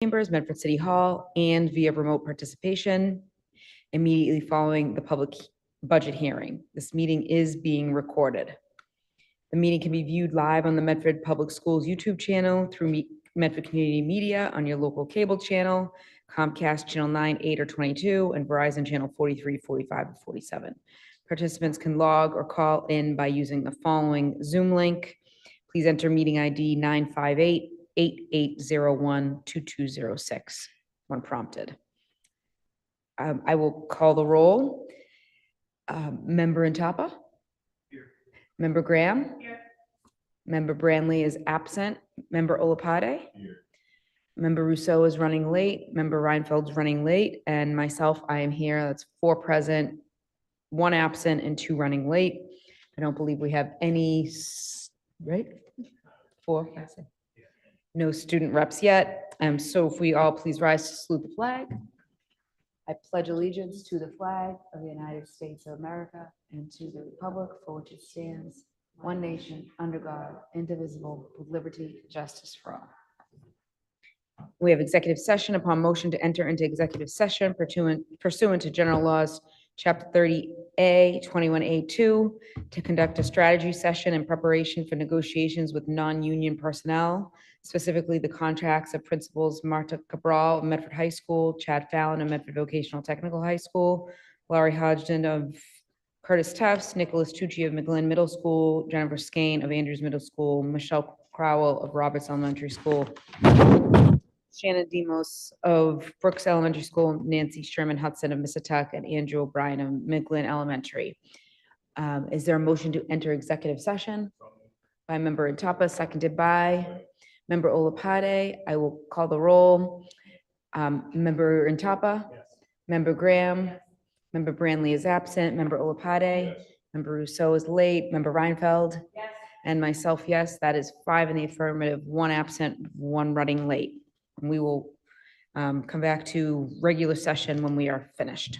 Chambers, Medford City Hall, and via remote participation immediately following the public budget hearing. This meeting is being recorded. The meeting can be viewed live on the Medford Public Schools YouTube channel, through Medford Community Media on your local cable channel, Comcast Channel 9, 8, or 22, and Verizon Channel 43, 45, and 47. Participants can log or call in by using the following Zoom link. Please enter meeting ID 958-8801-2206 when prompted. I will call the roll. Member Intapa? Here. Member Graham? Here. Member Branley is absent. Member Olapade? Here. Member Rousseau is running late. Member Reinfeld's running late. And myself, I am here. That's 4 present, 1 absent, and 2 running late. I don't believe we have any, right? 4. No student reps yet. So if we all please rise to salute the flag. I pledge allegiance to the flag of the United States of America and to the republic for which it stands, one nation, under God, indivisible, with liberty and justice for all. We have executive session. Upon motion to enter into executive session pursuant to general laws, Chapter 30A, 21A2, to conduct a strategy session in preparation for negotiations with non-union personnel, specifically the contracts of Principals Marta Cabral of Medford High School, Chad Fallon of Medford Vocational Technical High School, Laurie Hodgson of Curtis Tufts, Nicholas Tucci of McGlynn Middle School, Jennifer Skane of Andrews Middle School, Michelle Crowell of Roberts Elementary School, Shannon Demos of Brooks Elementary School, Nancy Sherman Hudson of Missatuck, and Andrew O'Brien of McGlynn Elementary. Is there a motion to enter executive session? By Member Intapa, seconded by Member Olapade. I will call the roll. Member Intapa? Yes. Member Graham? Yes. Member Branley is absent. Member Olapade? Yes. Member Rousseau is late. Member Reinfeld? Yes. And myself, yes. That is 5 in the affirmative, 1 absent, 1 running late. And we will come back to regular session when we are finished.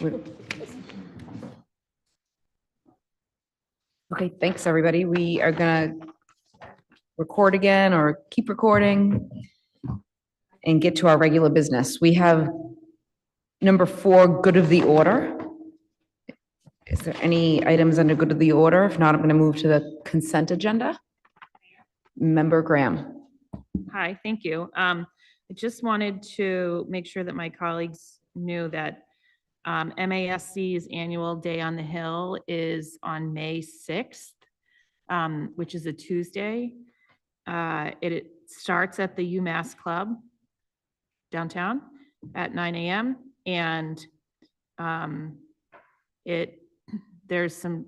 Okay, thanks, everybody. We are gonna record again or keep recording and get to our regular business. We have number 4, good of the order. Is there any items under good of the order? If not, I'm going to move to the consent agenda. Member Graham. Hi, thank you. I just wanted to make sure that my colleagues knew that MASC's annual Day on the Hill is on May 6th, which is a Tuesday. It starts at the UMass Club downtown at 9 a.m. And there's some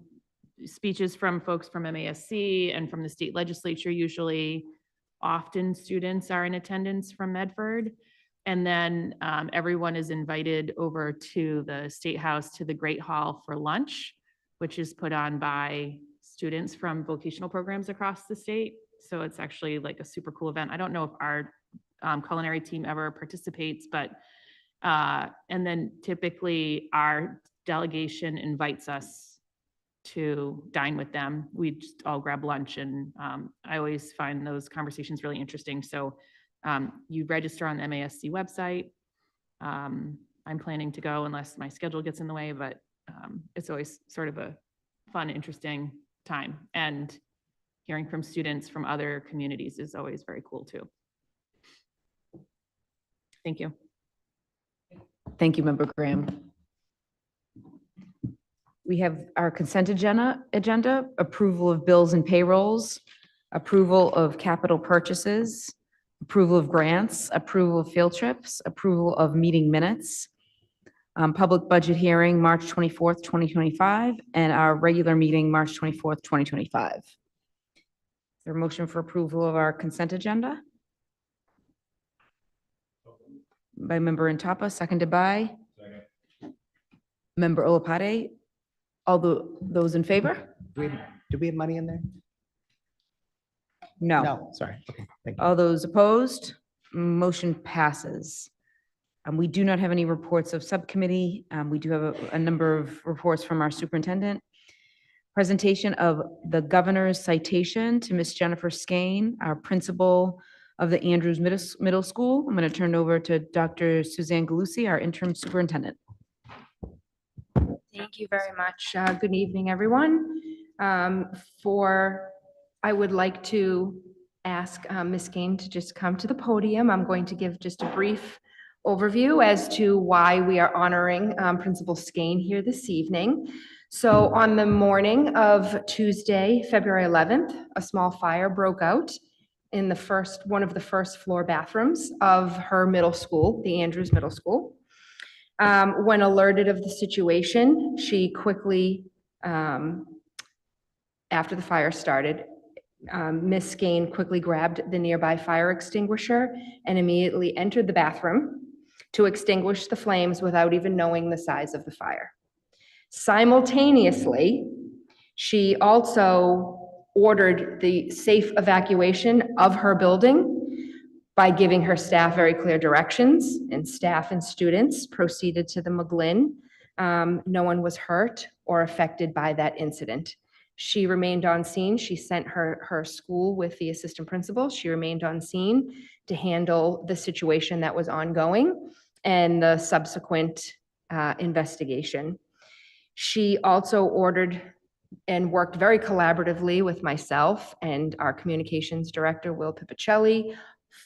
speeches from folks from MASC and from the state legislature usually. Often students are in attendance from Medford. And then everyone is invited over to the State House to the Great Hall for lunch, which is put on by students from vocational programs across the state. So it's actually like a super cool event. I don't know if our culinary team ever participates, but and then typically our delegation invites us to dine with them. We just all grab lunch, and I always find those conversations really interesting. So you register on the MASC website. I'm planning to go unless my schedule gets in the way, but it's always sort of a fun, interesting time. And hearing from students from other communities is always very cool too. Thank you. Thank you, Member Graham. We have our consent agenda, approval of bills and payrolls, approval of capital purchases, approval of grants, approval of field trips, approval of meeting minutes, public budget hearing, March 24th, 2025, and our regular meeting, March 24th, 2025. Is there a motion for approval of our consent agenda? By Member Intapa, seconded by? Second. Member Olopade. All those in favor? Do we have money in there? No. No, sorry. Okay, thank you. All those opposed? Motion passes. We do not have any reports of subcommittee. We do have a number of reports from our superintendent. Presentation of the governor's citation to Miss Jennifer Skane, our principal of the Andrews Middle School. I'm going to turn it over to Dr. Suzanne Galusi, our interim superintendent. Thank you very much. Good evening, everyone. I would like to ask Ms. Skane to just come to the podium. I'm going to give just a brief overview as to why we are honoring Principal Skane here this evening. So on the morning of Tuesday, February 11th, a small fire broke out in one of the first floor bathrooms of her middle school, the Andrews Middle School. When alerted of the situation, she quickly, after the fire started, Ms. Skane quickly grabbed the nearby fire extinguisher and immediately entered the bathroom to extinguish the flames without even knowing the size of the fire. Simultaneously, she also ordered the safe evacuation of her building by giving her staff very clear directions, and staff and students proceeded to the McGlynn. No one was hurt or affected by that incident. She remained on scene. She sent her school with the assistant principal. She remained on scene to handle the situation that was ongoing and the subsequent investigation. She also ordered and worked very collaboratively with myself and our communications director, Will Pipicelli,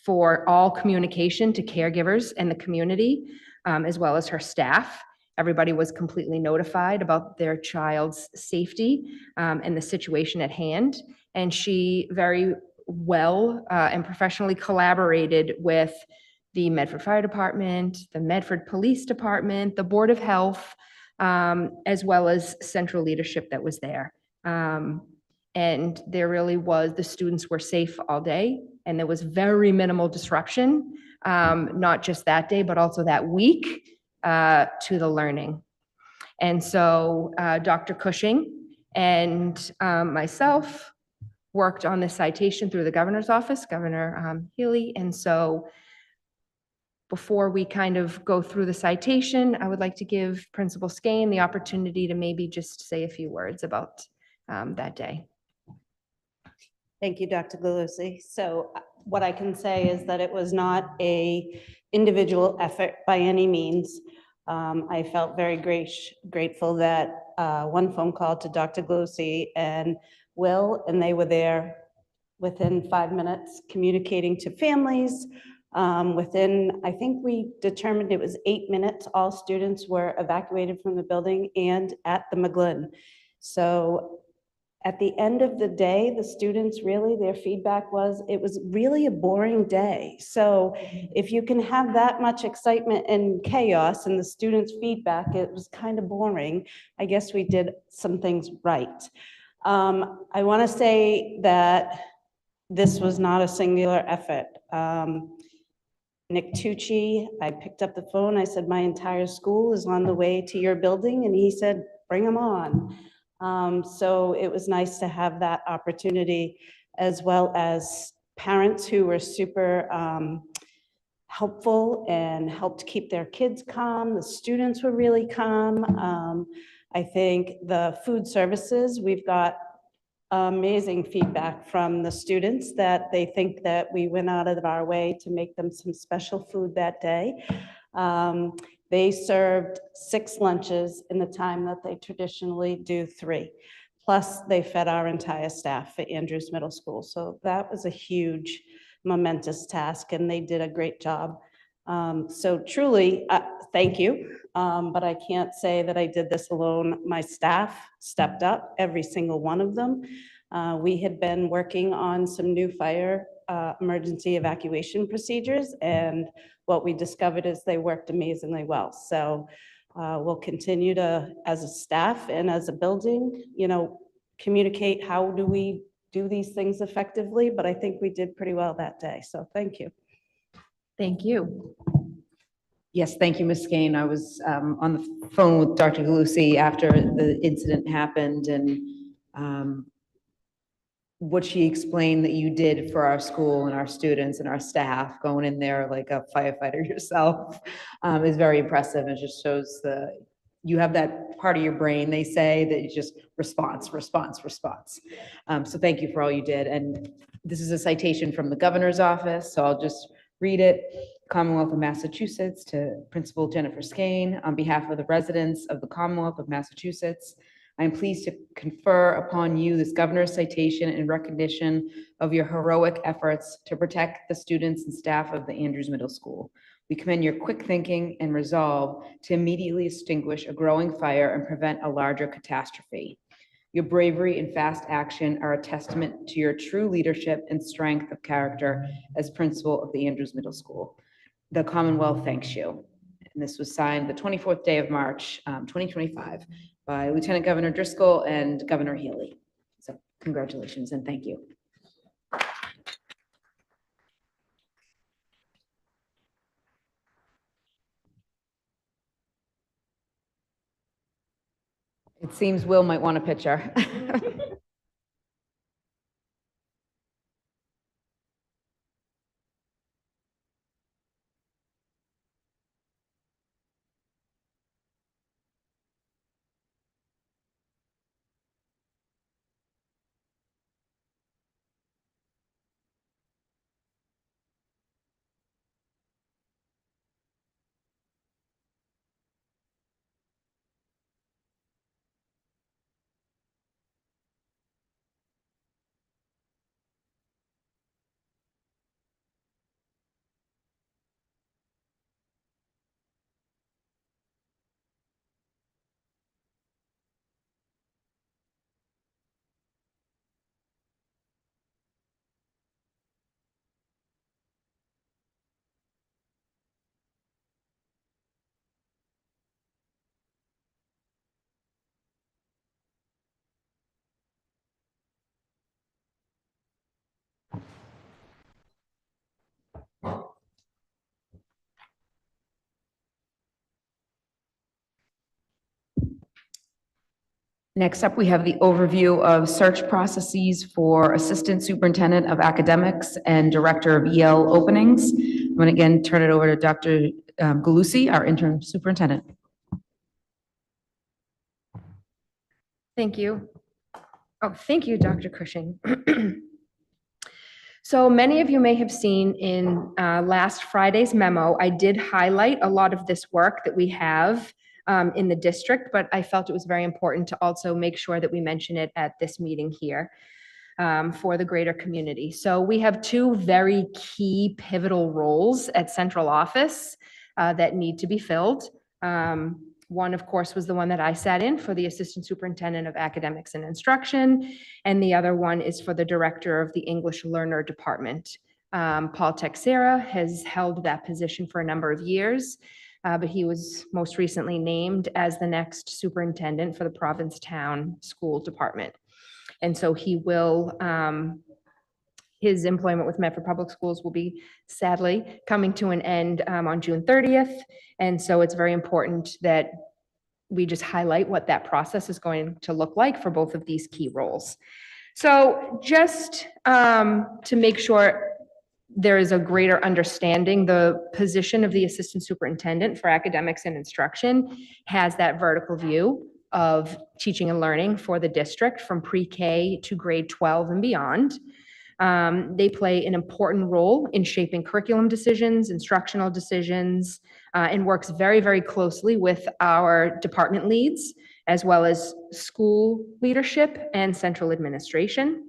for all communication to caregivers and the community, as well as her staff. Everybody was completely notified about their child's safety and the situation at hand. And she very well and professionally collaborated with the Medford Fire Department, the Medford Police Department, the Board of Health, as well as central leadership that was there. And there really was, the students were safe all day, and there was very minimal disruption, not just that day, but also that week to the learning. And so Dr. Cushing and myself worked on this citation through the governor's office, Governor Healy. And so Before we kind of go through the citation, I would like to give Principal Skane the opportunity to maybe just say a few words about that day. Thank you, Dr. Galusi. So what I can say is that it was not a individual effort by any means. I felt very grateful that one phone call to Dr. Galusi and Will, and they were there within 5 minutes communicating to families. Within, I think we determined it was 8 minutes, all students were evacuated from the building and at the McGlynn. So at the end of the day, the students really, their feedback was, it was really a boring day. So if you can have that much excitement and chaos and the students' feedback, it was kind of boring. I guess we did some things right. I want to say that this was not a singular effort. Nick Tucci, I picked up the phone, I said, my entire school is on the way to your building, and he said, bring them on. So it was nice to have that opportunity, as well as parents who were super helpful and helped keep their kids calm. The students were really calm. I think the food services, we've got amazing feedback from the students that they think that we went out of our way to make them some special food that day. They served 6 lunches in the time that they traditionally do 3. Plus, they fed our entire staff at Andrews Middle School. So that was a huge, momentous task, and they did a great job. So truly, thank you. But I can't say that I did this alone. My staff stepped up, every single one of them. We had been working on some new fire emergency evacuation procedures, and what we discovered is they worked amazingly well. So we'll continue to, as a staff and as a building, communicate how do we do these things effectively, but I think we did pretty well that day. So thank you. Thank you. Yes, thank you, Ms. Skane. I was on the phone with Dr. Galusi after the incident happened, and what she explained that you did for our school and our students and our staff, going in there like a firefighter yourself, is very impressive. It just shows you have that part of your brain, they say, that you just response. So thank you for all you did. And this is a citation from the governor's office, so I'll just read it. Commonwealth of Massachusetts, to Principal Jennifer Skane, on behalf of the residents of the Commonwealth of Massachusetts, I am pleased to confer upon you this governor's citation in recognition of your heroic efforts to protect the students and staff of the Andrews Middle School. We commend your quick thinking and resolve to immediately extinguish a growing fire and prevent a larger catastrophe. Your bravery and fast action are a testament to your true leadership and strength of character as principal of the Andrews Middle School. The Commonwealth thanks you. And this was signed the 24th day of March, 2025, by Lieutenant Governor Driscoll and Governor Healy. So congratulations and thank you. It seems Will might want a picture. Next up, we have the overview of search processes for Assistant Superintendent of Academics and Director of EL openings. I'm going to again turn it over to Dr. Galusi, our interim superintendent. Thank you. Oh, thank you, Dr. Cushing. So many of you may have seen in last Friday's memo, I did highlight a lot of this work that we have in the district, but I felt it was very important to also make sure that we mention it at this meeting here for the greater community. So we have two very key pivotal roles at central office that need to be filled. One, of course, was the one that I sat in for the Assistant Superintendent of Academics and Instruction, and the other one is for the Director of the English Learner Department. Paul Texera has held that position for a number of years, but he was most recently named as the next superintendent for the Provincetown School Department. And so he will, his employment with Medford Public Schools will be sadly coming to an end on June 30th. And so it's very important that we just highlight what that process is going to look like for both of these key roles. So just to make sure there is a greater understanding, the position of the Assistant Superintendent for Academics and Instruction has that vertical view of teaching and learning for the district from pre-K to grade 12 and beyond. They play an important role in shaping curriculum decisions, instructional decisions, and works very, very closely with our department leads, as well as school leadership and central administration,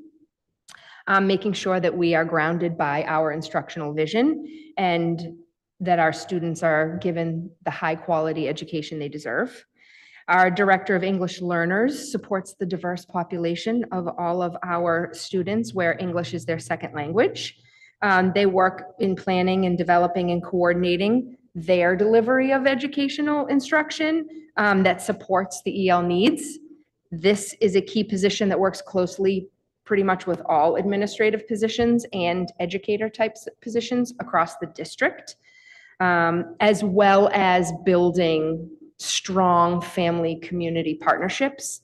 making sure that we are grounded by our instructional vision and that our students are given the high-quality education they deserve. Our Director of English Learners supports the diverse population of all of our students where English is their second language. They work in planning and developing and coordinating their delivery of educational instruction that supports the EL needs. This is a key position that works closely pretty much with all administrative positions and educator types of positions across the district, as well as building strong family community partnerships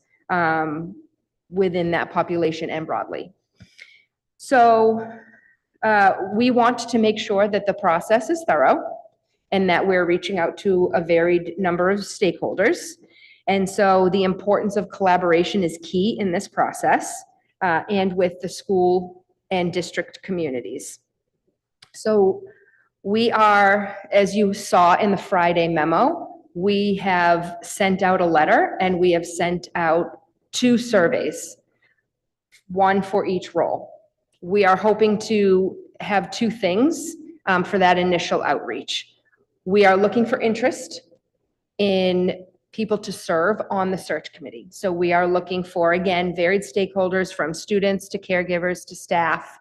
within that population and broadly. So we want to make sure that the process is thorough and that we're reaching out to a varied number of stakeholders. And so the importance of collaboration is key in this process and with the school and district communities. So we are, as you saw in the Friday memo, we have sent out a letter and we have sent out 2 surveys, one for each role. We are hoping to have 2 things for that initial outreach. We are looking for interest in people to serve on the search committee. So we are looking for, again, varied stakeholders from students to caregivers to staff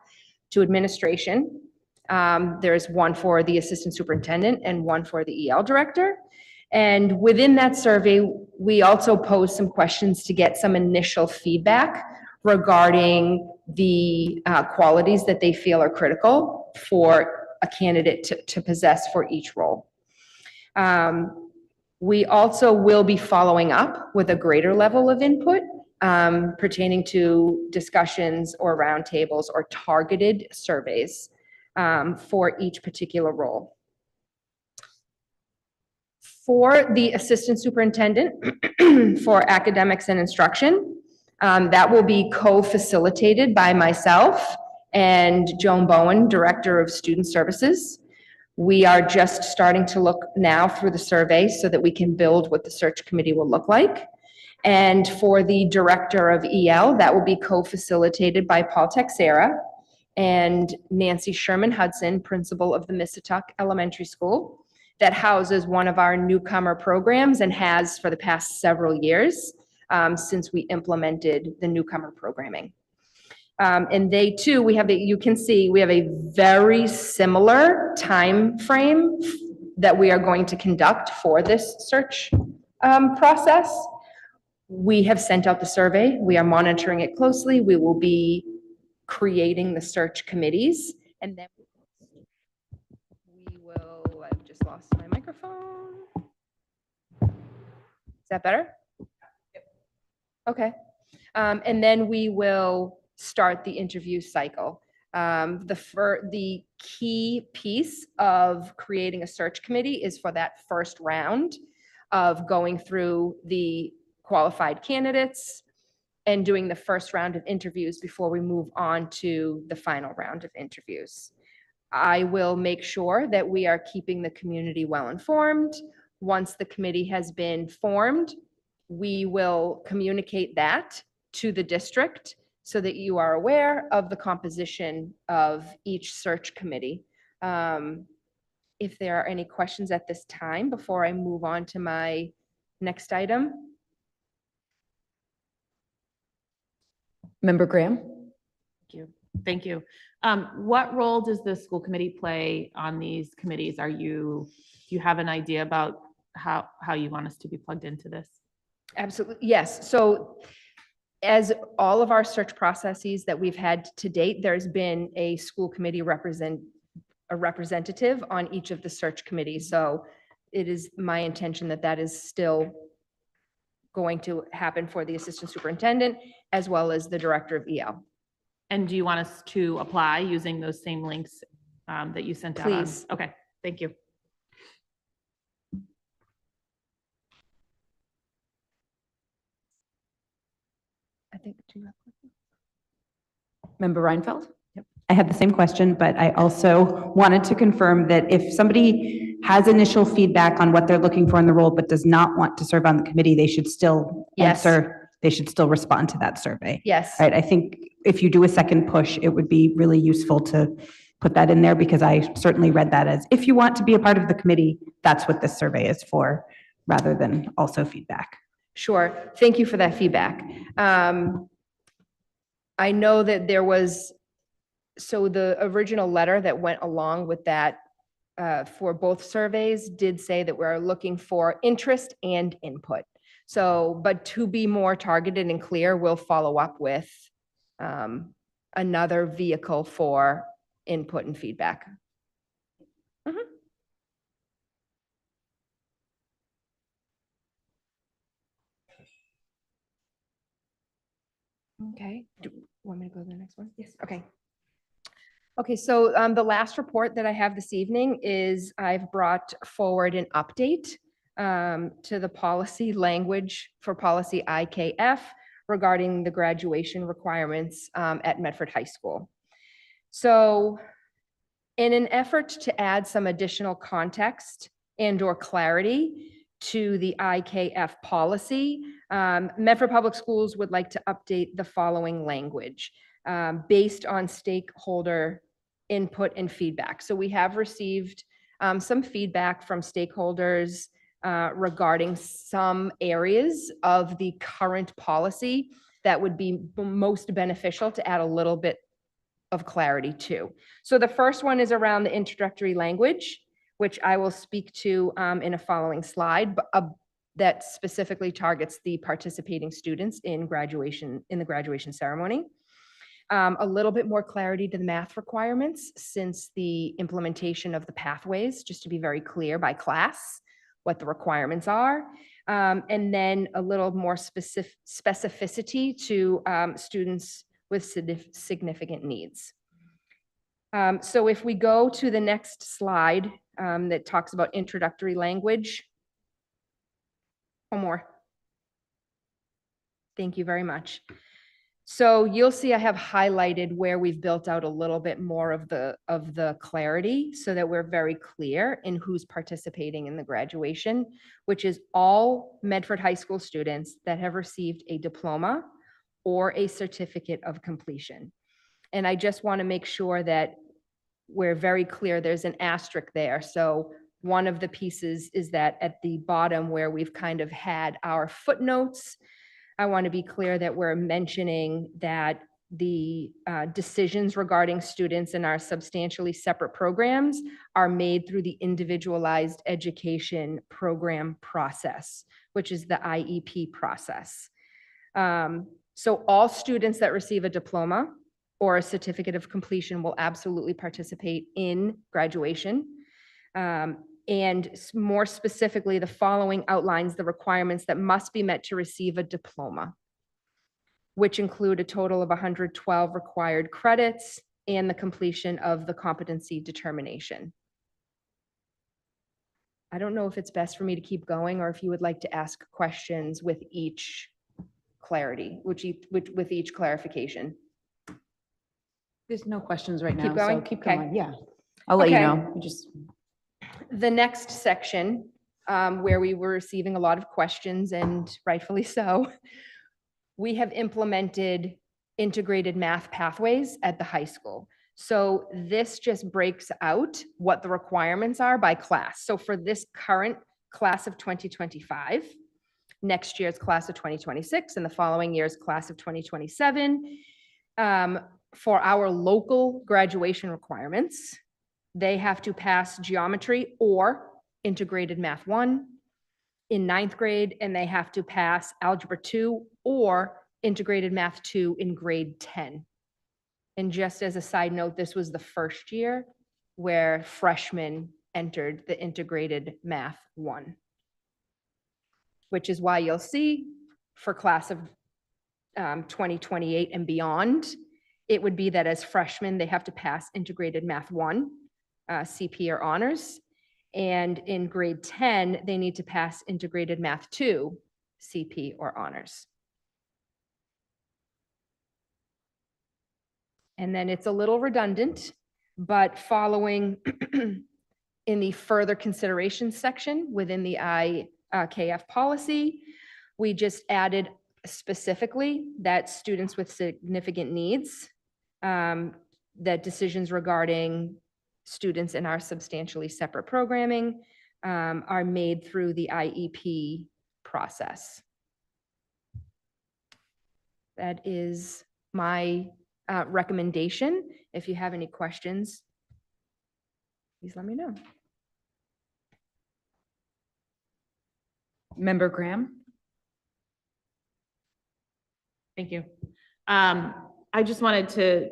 to administration. There's one for the assistant superintendent and one for the EL director. And within that survey, we also posed some questions to get some initial feedback regarding the qualities that they feel are critical for a candidate to possess for each role. We also will be following up with a greater level of input pertaining to discussions or roundtables or targeted surveys for each particular role. For the assistant superintendent for academics and instruction, that will be co-facilitated by myself and Joan Bowen, Director of Student Services. We are just starting to look now through the survey so that we can build what the search committee will look like. And for the Director of EL, that will be co-facilitated by Paul Texera and Nancy Sherman Hudson, Principal of the Missituck Elementary School, that houses one of our newcomer programs and has for the past several years since we implemented the newcomer programming. And they too, we have you can see, we have a very similar time frame that we are going to conduct for this search process. We have sent out the survey. We are monitoring it closely. We will be creating the search committees, and then we will, I've just lost my microphone. Is that better? Yep. Okay. And then we will start the interview cycle. The key piece of creating a search committee is for that first round of going through the qualified candidates and doing the first round of interviews before we move on to the final round of interviews. I will make sure that we are keeping the community well informed. Once the committee has been formed, we will communicate that to the district so that you are aware of the composition of each search committee. If there are any questions at this time before I move on to my next item. Member Graham? Thank you. Thank you. What role does the school committee play on these committees? Do you have an idea about how you want us to be plugged into this? Absolutely, yes. So as all of our search processes that we've had to date, there's been a school committee representative on each of the search committees. So it is my intention that that is still going to happen for the assistant superintendent as well as the director of EL. And do you want us to apply using those same links that you sent out on? Please. Okay, thank you. I think, do you have? Member Reinfeld? I had the same question, but I also wanted to confirm that if somebody has initial feedback on what they're looking for in the role, but does not want to serve on the committee, they should still Yes. answer, they should still respond to that survey. Yes. Right, I think if you do a second push, it would be really useful to put that in there because I certainly read that as, if you want to be a part of the committee, that's what this survey is for, rather than also feedback. Sure. Thank you for that feedback. I know that there was, so the original letter that went along with that for both surveys did say that we're looking for interest and input. So, but to be more targeted and clear, we'll follow up with another vehicle for input and feedback. Mhm. Okay, do you want me to go to the next one? Yes. Okay. Okay, so the last report that I have this evening is I've brought forward an update to the policy language for policy IKF regarding the graduation requirements at Medford High School. So in an effort to add some additional context and/or clarity to the IKF policy, Medford Public Schools would like to update the following language based on stakeholder input and feedback. So we have received some feedback from stakeholders regarding some areas of the current policy that would be most beneficial to add a little bit of clarity to. So the first one is around the introductory language, which I will speak to in a following slide, but that specifically targets the participating students in the graduation ceremony. A little bit more clarity to the math requirements since the implementation of the pathways, just to be very clear by class what the requirements are. And then a little more specificity to students with significant needs. So if we go to the next slide that talks about introductory language. One more. Thank you very much. So you'll see I have highlighted where we've built out a little bit more of the clarity so that we're very clear in who's participating in the graduation, which is all Medford High School students that have received a diploma or a certificate of completion. And I just want to make sure that we're very clear, there's an asterisk there. So one of the pieces is that at the bottom where we've kind of had our footnotes, I want to be clear that we're mentioning that the decisions regarding students in our substantially separate programs are made through the individualized education program process, which is the IEP process. So all students that receive a diploma or a certificate of completion will absolutely participate in graduation. And more specifically, the following outlines the requirements that must be met to receive a diploma, which include a total of 112 required credits and the completion of the competency determination. I don't know if it's best for me to keep going or if you would like to ask questions with each clarity, with each clarification. There's no questions right now, Keep so going? keep Okay. going. Yeah. I'll let you Okay. know. We just, The next section, where we were receiving a lot of questions, and rightfully so, we have implemented integrated math pathways at the high school. So this just breaks out what the requirements are by class. So for this current class of 2025, next year's class of 2026, and the following year's class of 2027, for our local graduation requirements, they have to pass geometry or integrated math 1 in 9th grade, and they have to pass algebra 2 or integrated math 2 in grade 10. And just as a side note, this was the first year where freshmen entered the integrated math 1, which is why you'll see for class of 2028 and beyond, it would be that as freshmen, they have to pass integrated math 1, CP or honors. And in grade 10, they need to pass integrated math 2, CP or honors. And then it's a little redundant, but following in the further consideration section within the IKF policy, we just added specifically that students with significant needs, that decisions regarding students in our substantially separate programming are made through the IEP process. That is my recommendation. If you have any questions, please let me know. Member Graham? Thank you. I just wanted to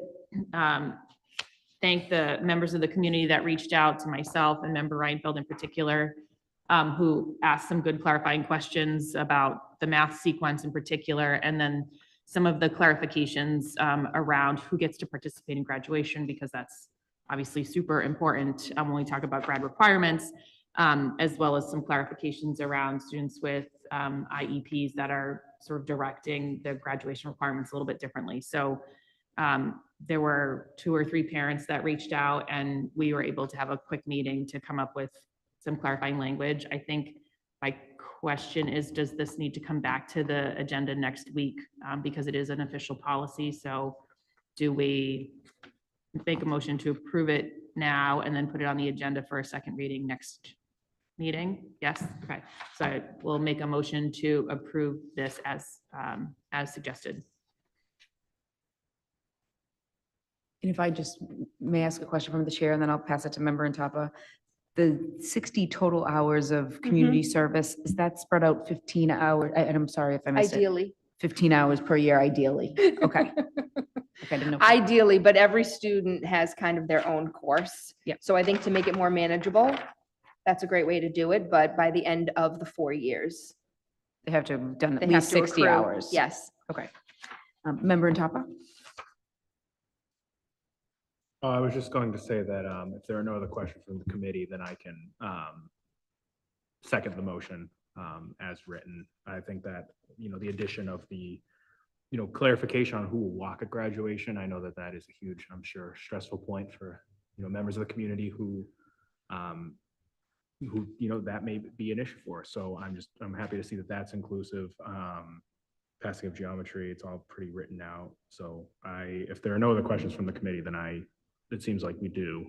thank the members of the community that reached out to myself and Member Reinfeld in particular, who asked some good clarifying questions about the math sequence in particular, and then some of the clarifications around who gets to participate in graduation, because that's obviously super important when we talk about grad requirements, as well as some clarifications around students with IEPs that are sort of directing the graduation requirements a little bit differently. So there were 2 or 3 parents that reached out, and we were able to have a quick meeting to come up with some clarifying language. I think my question is, does this need to come back to the agenda next week? Because it is an official policy. So do we make a motion to approve it now and then put it on the agenda for a second reading next meeting? Yes. Okay. So we'll make a motion to approve this as suggested. And if I just may ask a question from the chair, and then I'll pass it to Member Intapa. The 60 total hours of community service, is that spread out 15 hours? And I'm sorry if I missed it. Ideally. 15 hours per year, ideally. Okay. Okay, I didn't know. Ideally, but every student has kind of their own course. Yep. So I think to make it more manageable, that's a great way to do it. But by the end of the 4 years, They have to have done they at have least to 60 accrue. hours. Yes. Okay. Member Intapa? I was just going to say that if there are no other questions from the committee, then I can second the motion as written. I think that, the addition of the, clarification on who will walk at graduation, I know that that is a huge, I'm sure, stressful point for, members of the community who, that may be an issue for. So I'm happy to see that that's inclusive. Passing of geometry, it's all pretty written out. So if there are no other questions from the committee, then it seems like we do.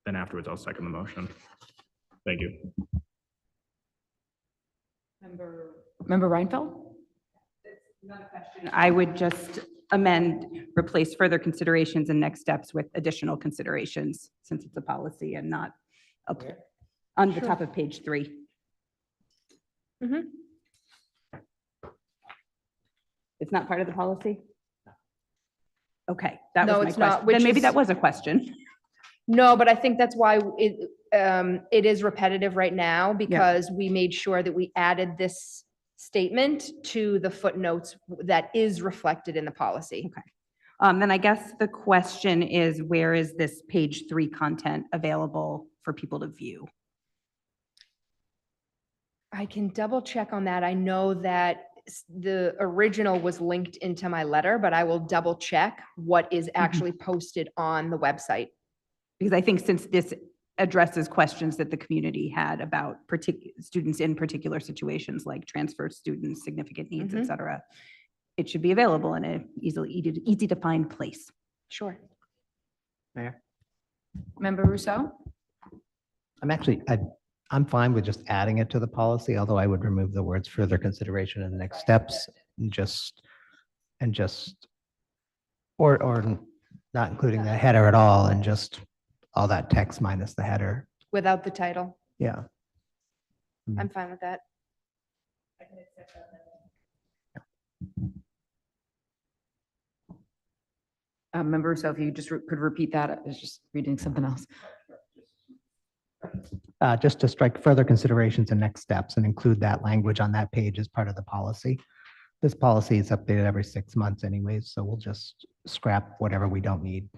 Then afterwards, I'll second the motion. Thank you. Member Reinfeld? I would just amend, replace further considerations and next steps with additional considerations, since it's a policy and not up on the top of page 3. Mhm. It's not part of the policy? Okay, that No, was my it's not, question. which Then maybe is- that was a question. No, but I think that's why it is repetitive right now, because we made sure that we added this statement to the footnotes that is reflected in the policy. Okay. Then I guess the question is, where is this page 3 content available for people to view? I can double check on that. I know that the original was linked into my letter, but I will double check what is actually posted on the website. Because I think since this addresses questions that the community had about students in particular situations like transfer students, significant needs, et cetera, it should be available in a easy to find place. Sure. Mayor? Member Rousseau? I'm fine with just adding it to the policy, although I would remove the words further consideration and next steps or not including the header at all and just all that text minus the header. Without the title. Yeah. I'm fine with that. Member Rousseau, if you just could repeat that, I was just reading something else. Just to strike further considerations and next steps and include that language on that page as part of the policy. This policy is updated every 6 months anyways, so we'll just scrap whatever we don't need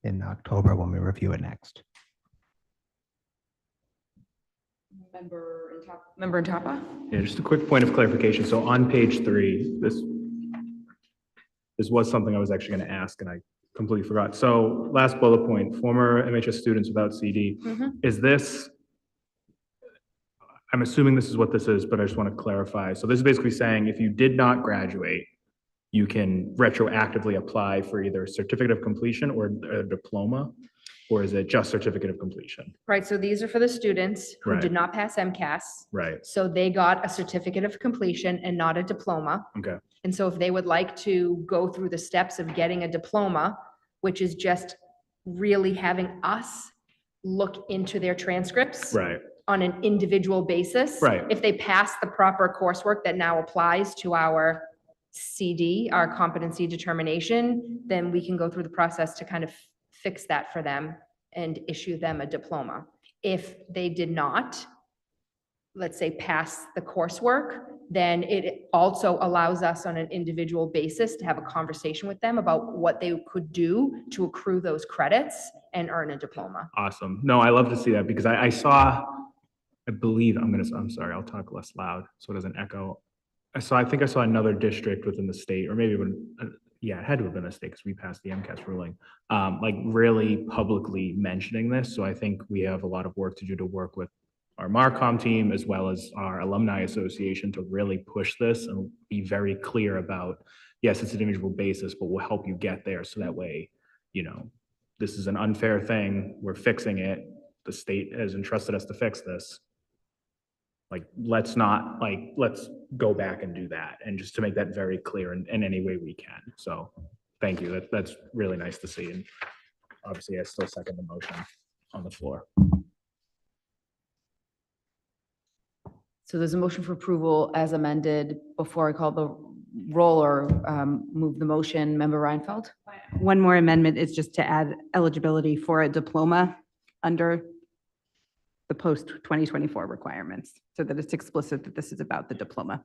in October when we review it next. Member Intapa? Yeah, just a quick point of clarification. So on page 3, this was something I was actually going to ask and I completely forgot. So last bullet point, former MHS students without CD. Is this, I'm assuming this is what this is, but I just want to clarify. So this is basically saying if you did not graduate, you can retroactively apply for either a certificate of completion or a diploma, or is it just certificate of completion? Right, so these are for the students who Right. did not pass MCAS. Right. So they got a certificate of completion and not a diploma. Okay. And so if they would like to go through the steps of getting a diploma, which is just really having us look into their transcripts Right. on an individual basis. Right. If they pass the proper coursework that now applies to our CD, our competency determination, then we can go through the process to kind of fix that for them and issue them a diploma. If they did not, let's say, pass the coursework, then it also allows us on an individual basis to have a conversation with them about what they could do to accrue those credits and earn a diploma. Awesome. No, I love to see that because I saw, I believe, I'm sorry, I'll talk less loud so it doesn't echo. I think I saw another district within the state, or maybe when, yeah, it had to have been a state because we passed the MCAS ruling, like really publicly mentioning this. So I think we have a lot of work to do to work with our Marcom team as well as our alumni association to really push this and be very clear about, yes, it's an individual basis, but we'll help you get there. So that way, you know, this is an unfair thing. We're fixing it. The state has entrusted us to fix this. Like, let's go back and do that. And just to make that very clear in any way we can. So thank you. That's really nice to see. And obviously I still second the motion on the floor. So there's a motion for approval as amended. Before I call the roll or move the motion, Member Reinfeld? One more amendment is just to add eligibility for a diploma under the post 2024 requirements, so that it's explicit that this is about the diploma.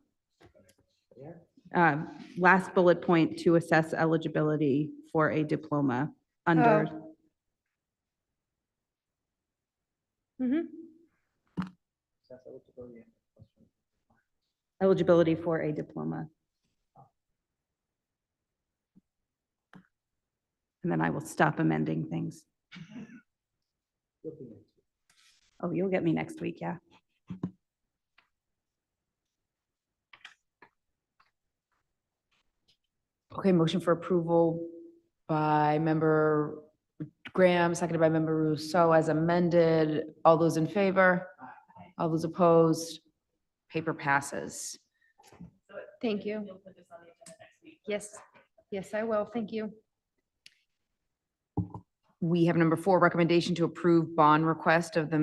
Last bullet point, to assess eligibility for a diploma under. Eligibility for a diploma. And then I will stop amending things. Oh, you'll get me next week, yeah. Okay, motion for approval by Member Graham, seconded by Member Rousseau as amended. All those in favor? All those opposed? Paper passes. Thank you. Yes, yes, I will. Thank you. We have number 4, recommendation to approve bond request of the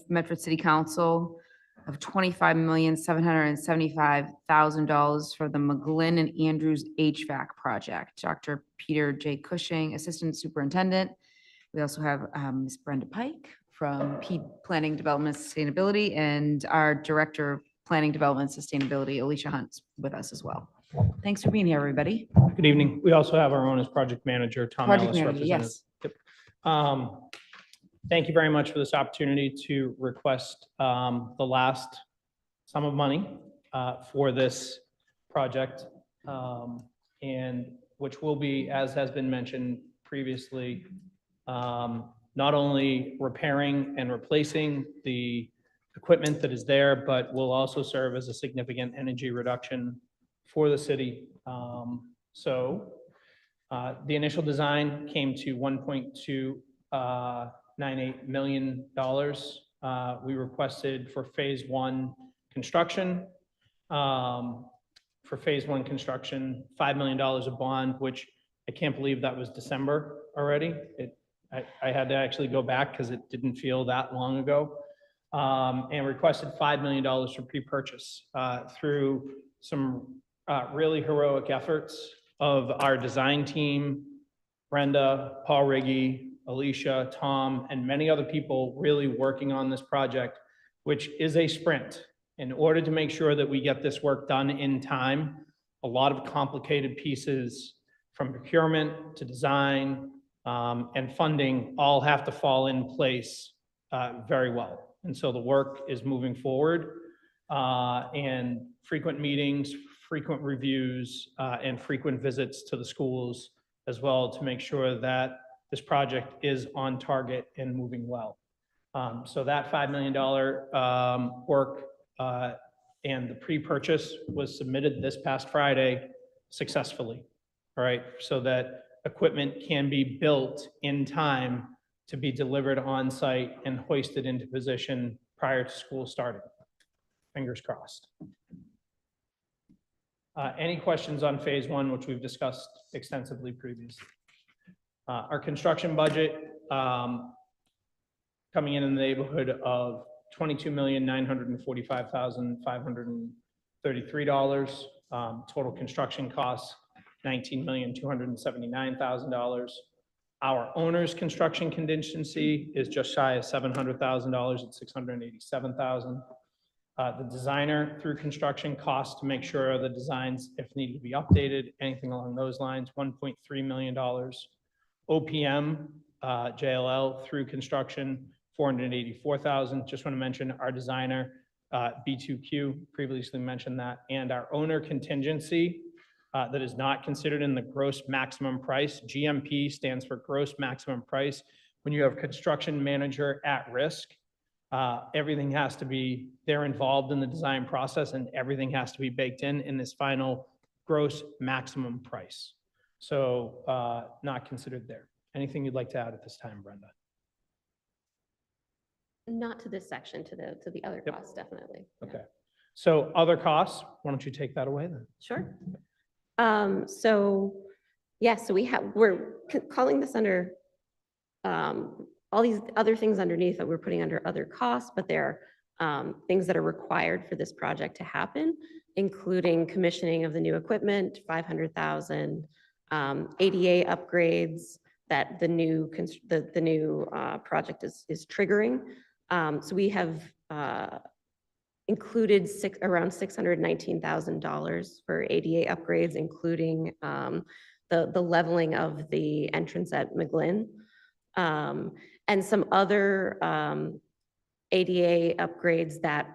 Medford City Council of $25,775,000 for the McGlynn and Andrews HVAC project. Dr. Peter J. Cushing, Assistant Superintendent. We also have Ms. Brenda Pike from Planning Development Sustainability and our Director of Planning Development Sustainability, Alicia Hunt's with us as well. Thanks for being here, everybody. Good evening. We also have our own as project manager, Tom Project Ellis, manager, represented. yes. Thank you very much for this opportunity to request the last sum of money for this project. And which will be, as has been mentioned previously, not only repairing and replacing the equipment that is there, but will also serve as a significant energy reduction for the city. The initial design came to $1.298 million. We requested for phase one construction. For phase one construction, $5 million of bond, which I can't believe that was December already. I had to actually go back because it didn't feel that long ago. And requested $5 million for pre-purchase through some really heroic efforts of our design team, Brenda, Paul Riggy, Alicia, Tom, and many other people really working on this project, which is a sprint. In order to make sure that we get this work done in time, a lot of complicated pieces from procurement to design and funding all have to fall in place very well. And so the work is moving forward and frequent meetings, frequent reviews, and frequent visits to the schools as well to make sure that this project is on target and moving well. So that $5 million work and the pre-purchase was submitted this past Friday successfully, all right? So that equipment can be built in time to be delivered on site and hoisted into position prior to school starting. Fingers crossed. Any questions on phase one, which we've discussed extensively previously? Our construction budget coming in the neighborhood of $22,945,533. Total construction costs, $19,279,000. Our owner's construction contingency is just shy of $700,000 at $687,000. The designer through construction costs to make sure the designs, if needed to be updated, anything along those lines, $1.3 million. OPM, JLL through construction, $484,000. Just want to mention our designer, B2Q, previously mentioned that, and our owner contingency that is not considered in the gross maximum price. GMP stands for gross maximum price. When you have a construction manager at risk, everything has to be, they're involved in the design process and everything has to be baked in this final gross maximum price. So not considered there. Anything you'd like to add at this time, Brenda? Not to this section, to the other Yep. costs, definitely. Yeah. Okay. So other costs, why don't you take that away then? Sure. So we're calling this under all these other things underneath that we're putting under other costs, but there are things that are required for this project to happen, including commissioning of the new equipment, $500,000, ADA upgrades that the new project is triggering. So we have included around $619,000 for ADA upgrades, including the leveling of the entrance at McGlynn, and some other ADA upgrades that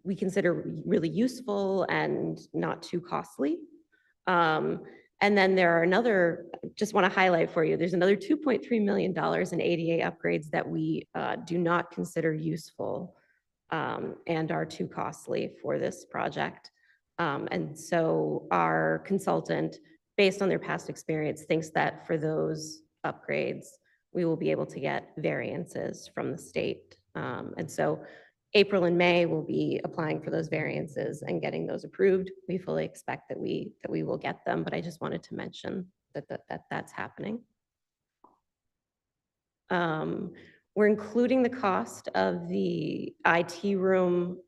we consider really useful and not too costly. And then there are just want to highlight for you, there's another $2.3 million in ADA upgrades that we do not consider useful and are too costly for this project. And so our consultant, based on their past experience, thinks that for those upgrades, we will be able to get variances from the state. And so April and May will be applying for those variances and getting those approved. We fully expect that we will get them, but I just wanted to mention that's happening. We're including the cost of the IT room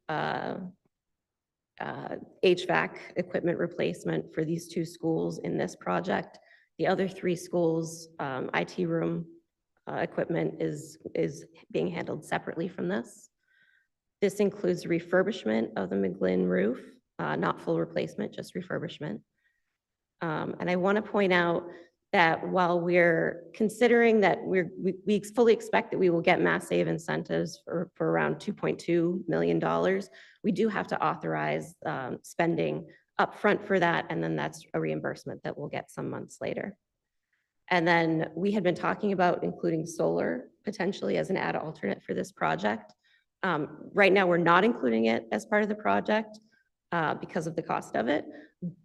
HVAC equipment replacement for these two schools in this project. The other three schools, IT room equipment is being handled separately from this. This includes refurbishment of the McGlynn roof not full replacement, just refurbishment. And I want to point out that while we're considering that we fully expect that we will get mass save incentives for around $2.2 million, we do have to authorize spending upfront for that, and then that's a reimbursement that we'll get some months later. And then we had been talking about including solar potentially as an add alternate for this project. Right now, we're not including it as part of the project because of the cost of it,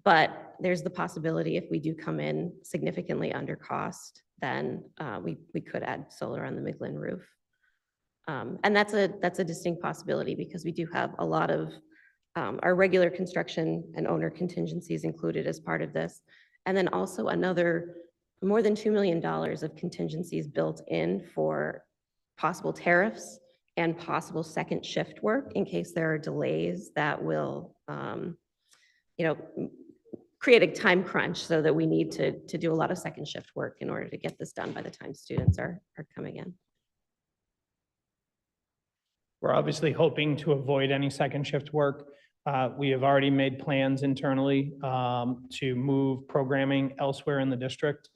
but there's the possibility if we do come in significantly under cost, then we could add solar on the McGlynn roof. And that's a distinct possibility because we do have a lot of our regular construction and owner contingencies included as part of this. And then also another more than $2 million of contingencies built in for possible tariffs and possible second shift work in case there are delays that will, create a time crunch so that we need to do a lot of second shift work in order to get this done by the time students are coming in. We're obviously hoping to avoid any second shift work. We have already made plans internally to move programming elsewhere in the district.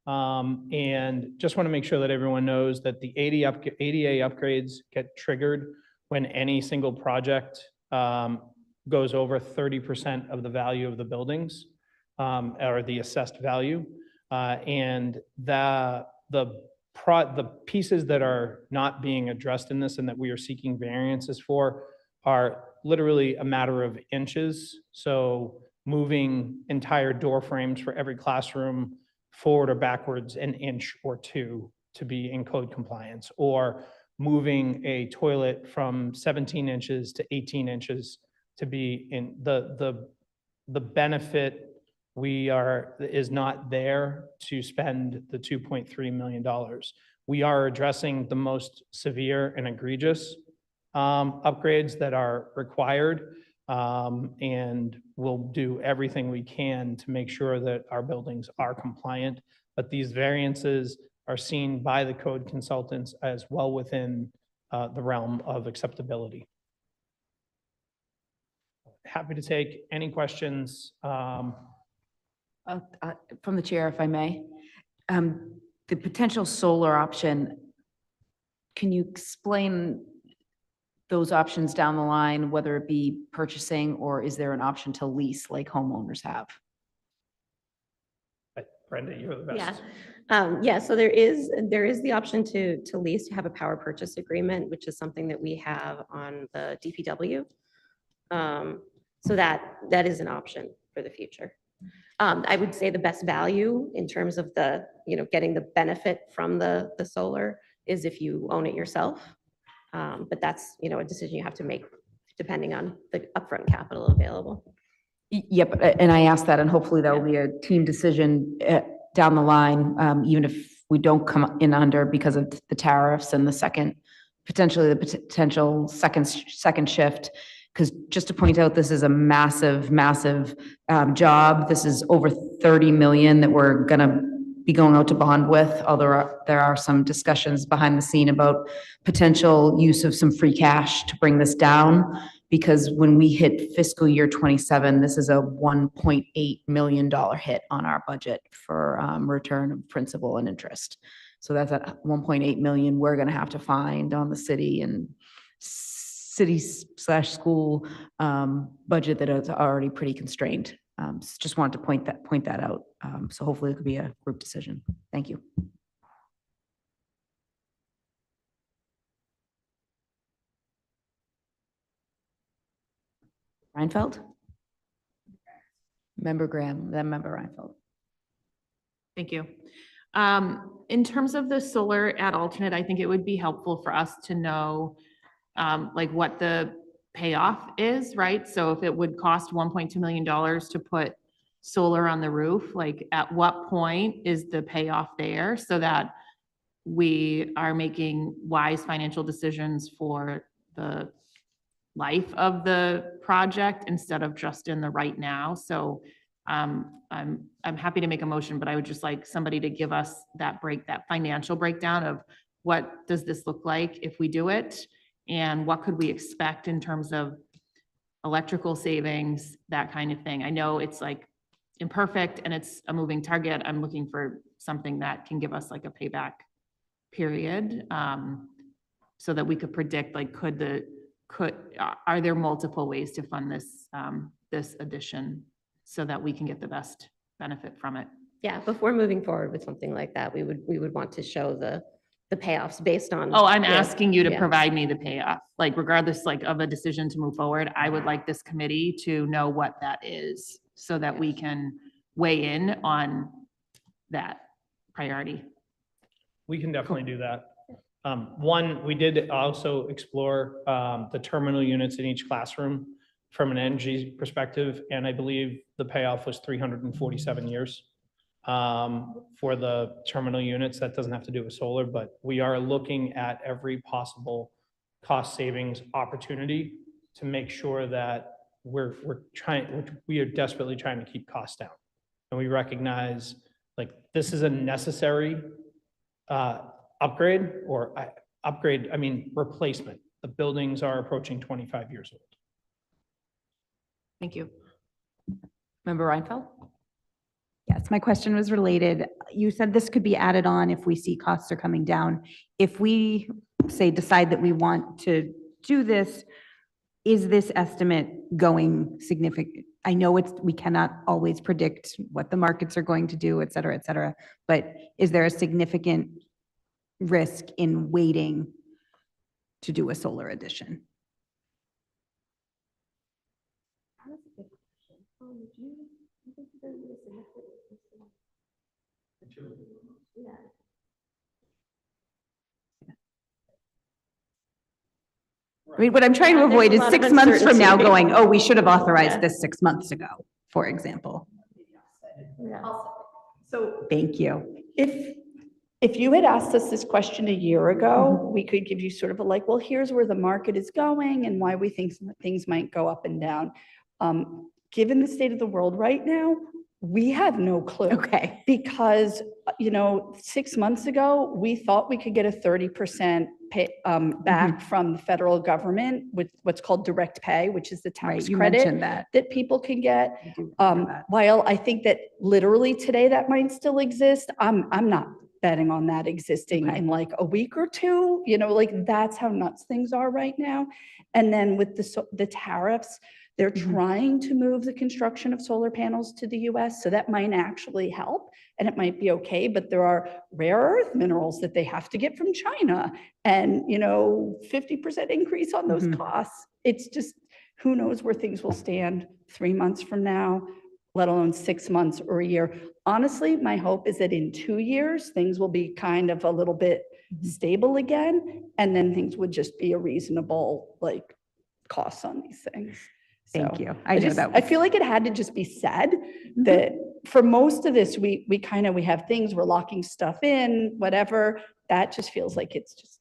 And just want to make sure that everyone knows that the ADA upgrades get triggered when any single project goes over 30% of the value of the buildings or the assessed value. And the pieces that are not being addressed in this and that we are seeking variances for are literally a matter of inches. So moving entire door frames for every classroom forward or backwards an inch or two to be in code compliance, or moving a toilet from 17 inches to 18 inches to be in the benefit is not there to spend the $2.3 million. We are addressing the most severe and egregious upgrades that are required, and we'll do everything we can to make sure that our buildings are compliant. But these variances are seen by the code consultants as well within the realm of acceptability. Happy to take any questions. From the chair, if I may. The potential solar option, can you explain those options down the line, whether it be purchasing or is there an option to lease like homeowners have? Brenda, you're the best. Yeah, so there is the option to lease, to have a power purchase agreement, which is something that we have on the DPW. So that is an option for the future. I would say the best value in terms of the, getting the benefit from the solar is if you own it yourself. But that's, a decision you have to make depending on the upfront capital available. Yep, and I asked that, and hopefully that will be a team decision down the line, even if we don't come in under because of the tariffs and the potential second shift. Because just to point out, this is a massive job. This is over 30 million that we're gonna be going out to bond with, although there are some discussions behind the scene about potential use of some free cash to bring this down. Because when we hit fiscal year 27, this is a $1.8 million hit on our budget for return of principal and interest. So that's at 1.8 million we're gonna have to find on the city and city/school budget that is already pretty constrained. Just wanted to point that out. So hopefully it could be a group decision. Thank you. Reinfeldt? Member Graham, then Member Reinfeldt. Thank you. In terms of the solar ad alternate, I think it would be helpful for us to know like what the payoff is, right? So if it would cost $1.2 million to put solar on the roof, like at what point is the payoff there so that we are making wise financial decisions for the life of the project instead of just in the right now. So I'm happy to make a motion, but I would just like somebody to give us that financial breakdown of what does this look like if we do it? And what could we expect in terms of electrical savings, that kind of thing. I know it's like imperfect and it's a moving target. I'm looking for something that can give us like a payback period, so that we could predict, like, are there multiple ways to fund this, this addition so that we can get the best benefit from it? Yeah, before moving forward with something like that, we would want to show the payoffs based on. Oh, I'm Yeah, asking you to yeah. provide me the payoff, like regardless like of a decision to move forward, I would like this committee to know what that is so that we can weigh in on that priority. We can definitely do that. One, we did also explore the terminal units in each classroom from an energy perspective, and I believe the payoff was 347 years for the terminal units. That doesn't have to do with solar, but we are looking at every possible cost savings opportunity to make sure that we are desperately trying to keep costs down. And we recognize like this is a necessary upgrade or replacement. The buildings are approaching 25 years old. Thank you. Member Reinfeld? Yes, my question was related. You said this could be added on if we see costs are coming down. If we say decide that we want to do this, is this estimate going significant? I know we cannot always predict what the markets are going to do, et cetera, but is there a significant risk in waiting to do a solar addition? I mean, what I'm trying to Yeah, there's avoid a is lot of 6 months from now uncertainty. going, oh, we should have authorized Yeah. this 6 months ago, for example. So Thank you. if you had asked us this question a year ago, we could give you sort of a like, well, here's where the market is going and why we think things might go up and down. Given the state of the world right now, we have no clue. Okay. Because, 6 months ago, we thought we could get a 30% pay, back from the federal government with what's called direct pay, which is the Right, tax you credit mentioned that. that people can get. I do remember that. While I think that literally today that might still exist, I'm not betting on that existing Okay. in like a week or two, like that's how nuts things are right now. And then with the tariffs, they're trying to move the construction of solar panels to the US, so that might actually help and it might be okay, but there are rare earth minerals that they have to get from China and, 50% increase on those costs. It's just, who knows where things will stand 3 months from now, let alone 6 months or a year. Honestly, my hope is that in 2 years, things will be kind of a little bit stable again, and then things would just be a reasonable, costs on these things. Thank So you. I know that I was, feel like it had to just be said that for most of this, we have things, we're locking stuff in, whatever. That just feels like it's just,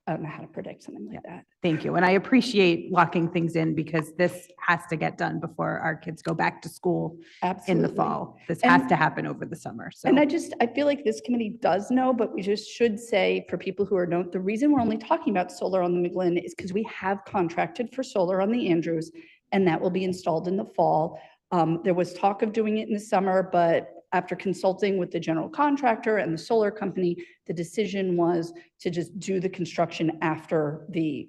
I don't know how to predict something like that. thank you. And I appreciate locking things in because this has to get done before our kids go back to school Absolutely. in the fall. This And- has to happen over the summer, so. And I feel like this committee does know, but we just should say for people who are the reason we're only talking about solar on the McGlynn is because we have contracted for solar on the Andrews, and that will be installed in the fall. There was talk of doing it in the summer, but after consulting with the general contractor and the solar company, the decision was to just do the construction after the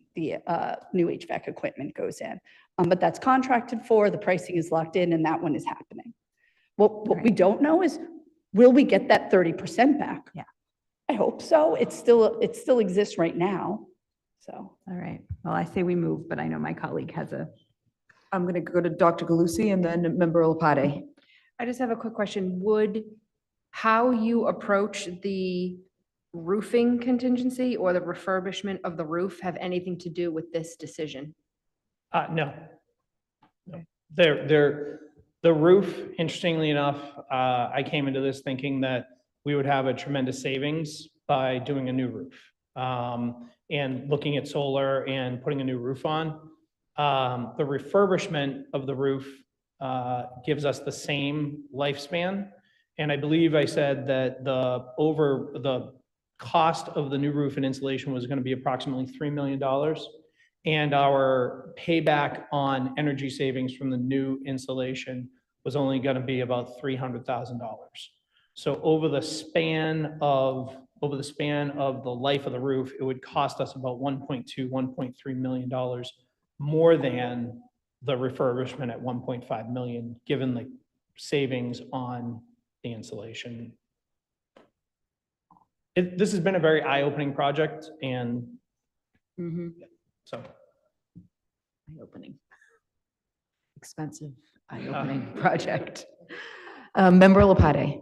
new HVAC equipment goes in. But that's contracted for, the pricing is locked in, and that one is happening. What we don't know is, will we get that 30% back? Yeah. I hope so. It still exists right now, so. All right. Well, I say we move, but I know my colleague has a. I'm going to go to Dr. Galusi and then Member Lapade. I just have a quick question. Would how you approach the roofing contingency or the refurbishment of the roof have anything to do with this decision? No. The roof, interestingly enough, I came into this thinking that we would have a tremendous savings by doing a new roof. And looking at solar and putting a new roof on. The refurbishment of the roof gives us the same lifespan. And I believe I said that the cost of the new roof and insulation was going to be approximately $3 million. And our payback on energy savings from the new insulation was only going to be about $300,000. So over the span of the life of the roof, it would cost us about $1.3 million more than the refurbishment at 1.5 million, given the savings on the insulation. This has been a very eye-opening project, and so. Eye-opening. Expensive, eye-opening project. Member Lapade.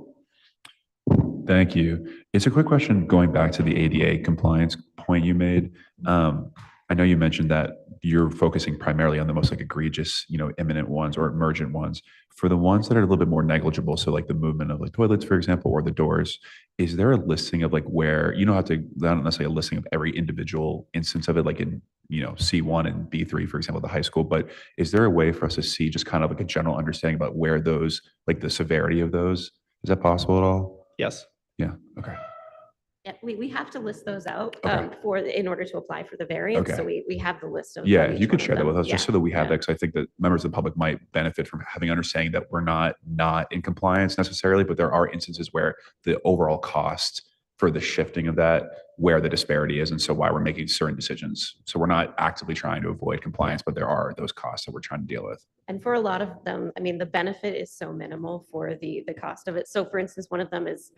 Thank you. It's a quick question going back to the ADA compliance point you made. I know you mentioned that you're focusing primarily on the most like egregious, imminent ones or emergent ones. For the ones that are a little bit more negligible, so like the movement of like toilets, for example, or the doors, is there a listing of like where, you don't have to, not necessarily a listing of every individual instance of it, like in, C1 and B3, for example, the high school, but is there a way for us to see just kind of like a general understanding about where those, like the severity of those, is that possible at all? Yes. Yeah, okay. Yeah, we have to list those out Okay. in order to apply for the variance. So Okay. we have the list of. Yeah, each you one could of share that them. with us just Yeah. so that we have Yeah. that, because I think that members of the public might benefit from having understanding that we're not in compliance necessarily, but there are instances where the overall cost for the shifting of that, where the disparity is, and so why we're making certain decisions. So we're not actively trying to avoid compliance, but there are those costs that we're trying to deal with. And for a lot of them, I mean, the benefit is so minimal for the cost of it. So for instance, one of them is,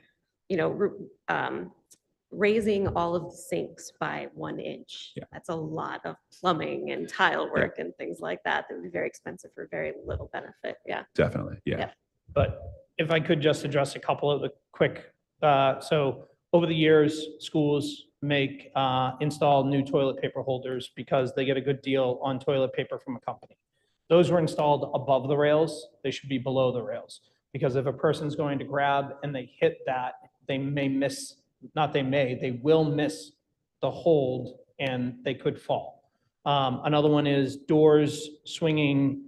raising all of the sinks by 1 inch. Yeah. That's a lot of plumbing and tile work and things like that. That would be very expensive for very little benefit. Yeah. Definitely, yeah. Yeah. But if I could just address a couple of the quick, so over the years, schools install new toilet paper holders because they get a good deal on toilet paper from a company. Those were installed above the rails. They should be below the rails, because if a person's going to grab and they hit that, they will miss the hold and they could fall. Another one is doors swinging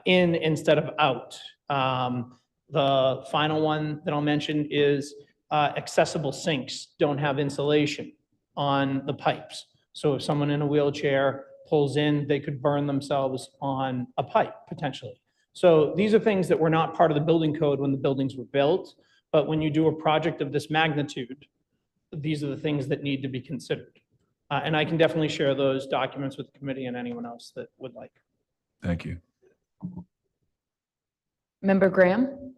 in instead of out. The final one that I'll mention is accessible sinks don't have insulation on the pipes. So if someone in a wheelchair pulls in, they could burn themselves on a pipe potentially. So these are things that were not part of the building code when the buildings were built, but when you do a project of this magnitude, these are the things that need to be considered. And I can definitely share those documents with the committee and anyone else that would like. Thank you. Member Graham.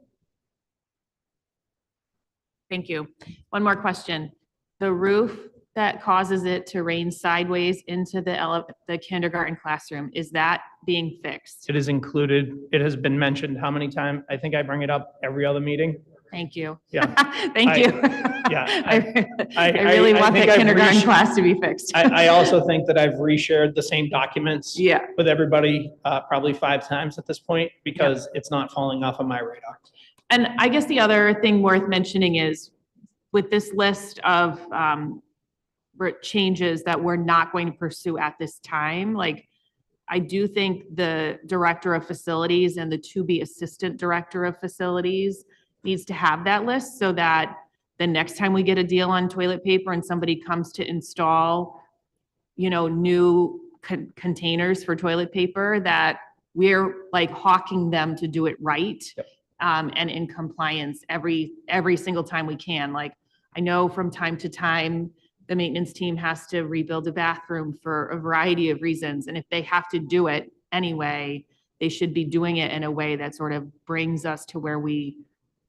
Thank you. One more question. The roof that causes it to rain sideways into the kindergarten classroom, is that being fixed? It is included. It has been mentioned how many times? I think I bring it up every other meeting. Thank you. Yeah. Thank you. Yeah. I really want think that I've kindergarten class to be fixed. I also think that I've reshared the same documents Yeah. with everybody probably 5 times at this point, because it's not falling off of my radar. And I guess the other thing worth mentioning is with this list of changes that we're not going to pursue at this time, like I do think the director of facilities and the to-be assistant director of facilities needs to have that list so that the next time we get a deal on toilet paper and somebody comes to install, new containers for toilet paper, that we're like hawking them to do it right. Yep. And in compliance every single time we can. Like, I know from time to time, the maintenance team has to rebuild a bathroom for a variety of reasons. And if they have to do it anyway, they should be doing it in a way that sort of brings us to where we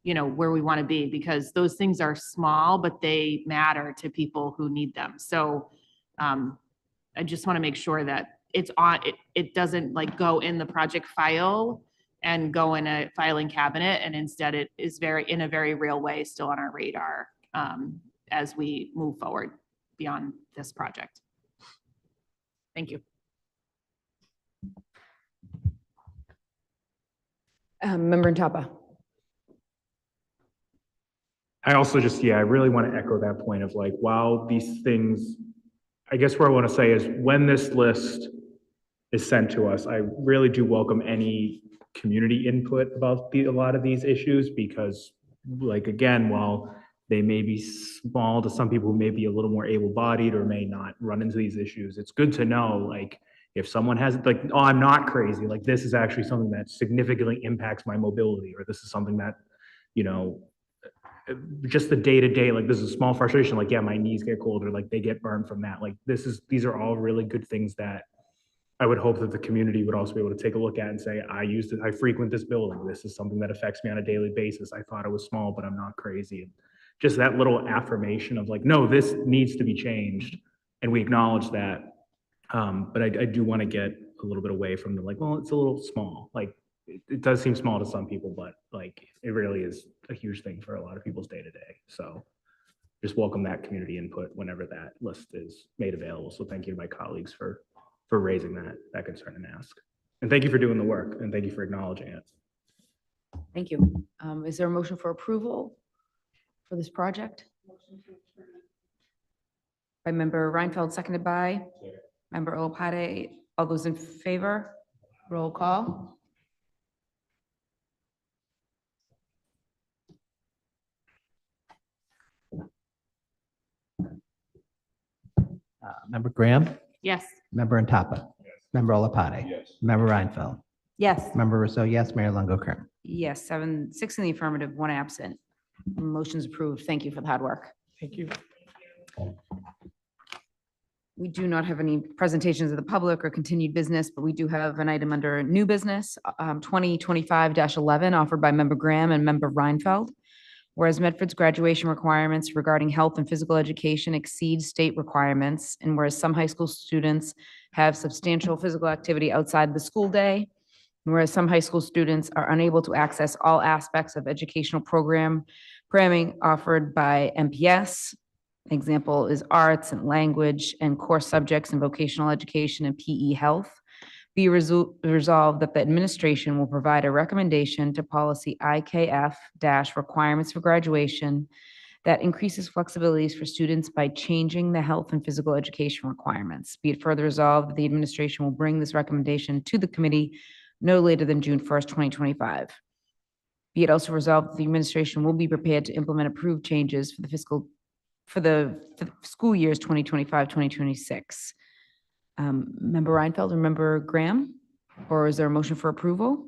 want to be, because those things are small, but they matter to people who need them. So I just want to make sure that it's on, it doesn't like go in the project file and go in a filing cabinet, and instead it is in a very real way still on our radar as we move forward beyond this project. Thank you. Member Tapa. I also I really want to echo that point of like, while these things, I guess what I want to say is when this list is sent to us, I really do welcome any community input about a lot of these issues, because like, again, while they may be small to some people who may be a little more able-bodied or may not run into these issues, it's good to know, like, If someone has like, oh, I'm not crazy, like this is actually something that significantly impacts my mobility, or this is something that, you know, just the day-to-day, like this is a small frustration, like, yeah, my knees get cold or like they get burned from that. Like these are all really good things that I would hope that the community would also be able to take a look at and say, I frequent this building. This is something that affects me on a daily basis. I thought it was small, but I'm not crazy. And just that little affirmation of like, no, this needs to be changed. And we acknowledge that. But I do want to get a little bit away from the like, well, it's a little small. Like it does seem small to some people, but like it really is a huge thing for a lot of people's day to day. So just welcome that community input whenever that list is made available. So thank you to my colleagues for raising that concern and ask. And thank you for doing the work and thank you for acknowledging it. Thank you. Is there a motion for approval for this project? By Member Reinfeld, seconded by Member Olopade. All those in favor? Roll call. Member Graham, Yes. Member Antapa, Member Olopade. Yes. Member Reinfeld, Yes. Member Rousseau, yes, Mayor Longo-Kern. Yes, 6 in the affirmative, 1 absent. Motion's approved. Thank you for the hard work. Thank you. We do not have any presentations of the public or continued business, but we do have an item under new business, 2025-11, offered by Member Graham and Member Reinfeld. Whereas Medford's graduation requirements regarding health and physical education exceed state requirements, and whereas some high school students have substantial physical activity outside the school day, and whereas some high school students are unable to access all aspects of educational programming offered by MPS. Example is arts and language and core subjects in vocational education and PE health. Be resolved that the administration will provide a recommendation to policy IKF- requirements for graduation that increases flexibilities for students by changing the health and physical education requirements. Be it further resolved that the administration will bring this recommendation to the committee no later than June 1st, 2025. Be it also resolved that the administration will be prepared to implement approved changes for the school years 2025, 2026. Member Reinfeld or Member Graham? Or is there a motion for approval?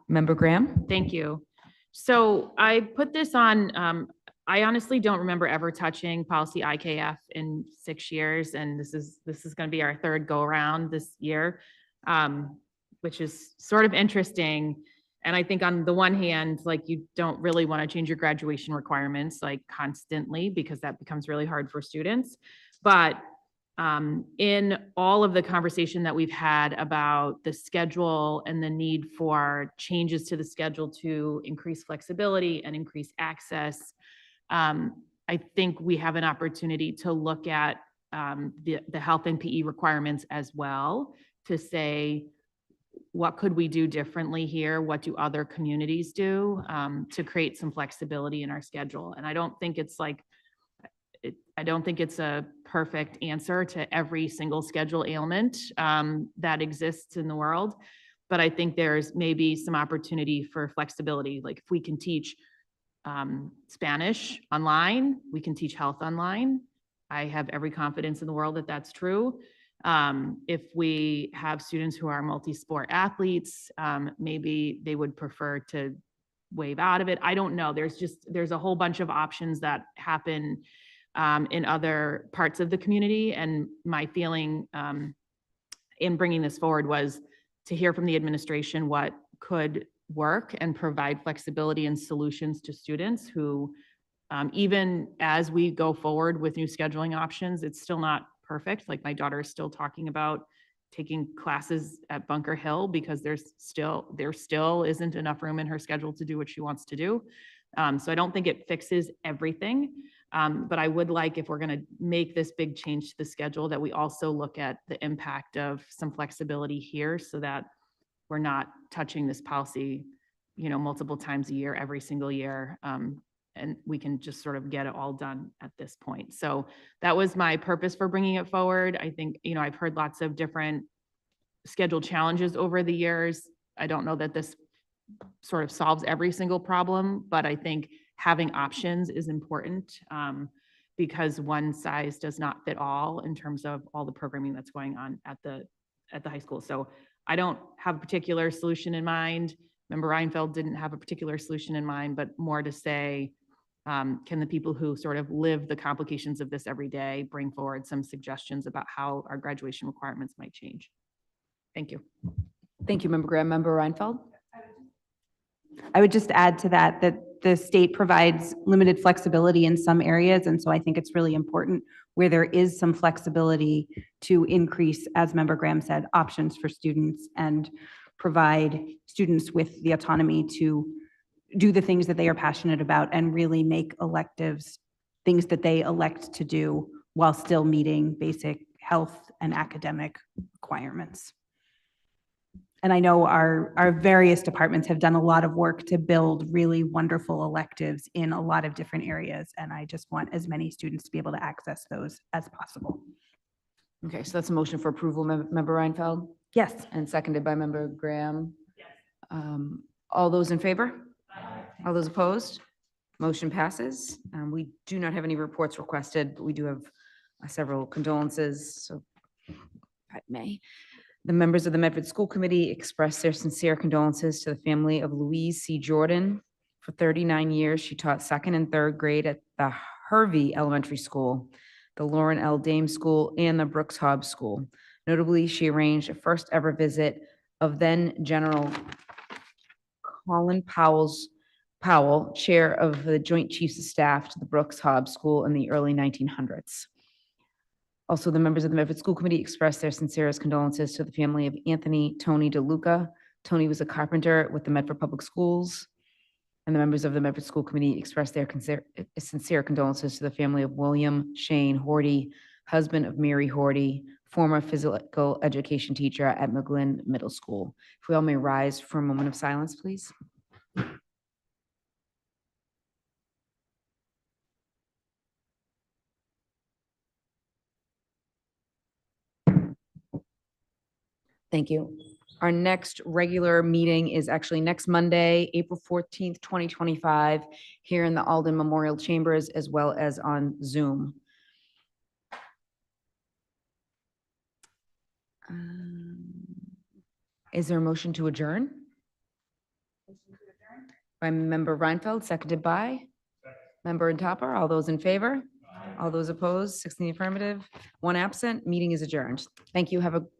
Member Graham? Thank you. So I put this on, I honestly don't remember ever touching policy IKF in 6 years. And this is going to be our third go around this year, which is sort of interesting. And I think on the one hand, like you don't really want to change your graduation requirements like constantly because that becomes really hard for students. But in all of the conversation that we've had about the schedule and the need for changes to the schedule to increase flexibility and increase access, I think we have an opportunity to look at the health and PE requirements as well to say, what could we do differently here? What do other communities do to create some flexibility in our schedule? And I don't think it's a perfect answer to every single schedule ailment that exists in the world. But I think there's maybe some opportunity for flexibility. Like if we can teach Spanish online, we can teach health online. I have every confidence in the world that that's true. If we have students who are multi-sport athletes, maybe they would prefer to waive out of it. I don't know. There's a whole bunch of options that happen in other parts of the community. And my feeling in bringing this forward was to hear from the administration what could work and provide flexibility and solutions to students who, even as we go forward with new scheduling options, it's still not perfect. Like my daughter is still talking about taking classes at Bunker Hill because there still isn't enough room in her schedule to do what she wants to do. So I don't think it fixes everything. But I would like, if we're going to make this big change to the schedule, that we also look at the impact of some flexibility here so that we're not touching this policy, multiple times a year, every single year. And we can just sort of get it all done at this point. So that was my purpose for bringing it forward. I think, I've heard lots of different schedule challenges over the years. I don't know that this sort of solves every single problem, but I think having options is important. because one size does not fit all in terms of all the programming that's going on at the high school. So I don't have a particular solution in mind. Member Reinfeld didn't have a particular solution in mind, but more to say, can the people who sort of live the complications of this every day bring forward some suggestions about how our graduation requirements might change? Thank you. Thank you, Member Graham. Member Reinfeld? I would just add to that, that the state provides limited flexibility in some areas. And so I think it's really important where there is some flexibility to increase, as Member Graham said, options for students and provide students with the autonomy to do the things that they are passionate about and really make electives things that they elect to do while still meeting basic health and academic requirements. And I know our various departments have done a lot of work to build really wonderful electives in a lot of different areas. And I just want as many students to be able to access those as possible. Okay, so that's a motion for approval, Member Reinfeld, Yes. and seconded by Member Graham. All those in favor? All those opposed? Motion passes. We do not have any reports requested, but we do have several condolences, so if I may. The members of the Medford School Committee express their sincere condolences to the family of Louise C. Jordan. For 39 years, she taught second and third grade at the Hervey Elementary School, the Lauren L. Dame School, and the Brooks Hobbs School. Notably, she arranged a first ever visit of then General Colin Powell, chair of the Joint Chiefs of Staff, to the Brooks Hobbs School in the early 1900s. Also, the members of the Medford School Committee express their sincerest condolences to the family of Anthony Tony DeLuca. Tony was a carpenter with the Medford Public Schools. And the members of the Medford School Committee express their sincere condolences to the family of William Shane Horty, husband of Mary Horty, former physical education teacher at McGlynn Middle School. If we all may rise for a moment of silence, please. Thank you. Our next regular meeting is actually next Monday, April 14th, 2025, here in the Alden Memorial Chambers, as well as on Zoom. Is there a motion to adjourn? By Member Reinfeld, seconded by Member Topper. All those in favor? All those opposed? 6 in the affirmative, 1 absent. Meeting is adjourned. Thank you. Have a great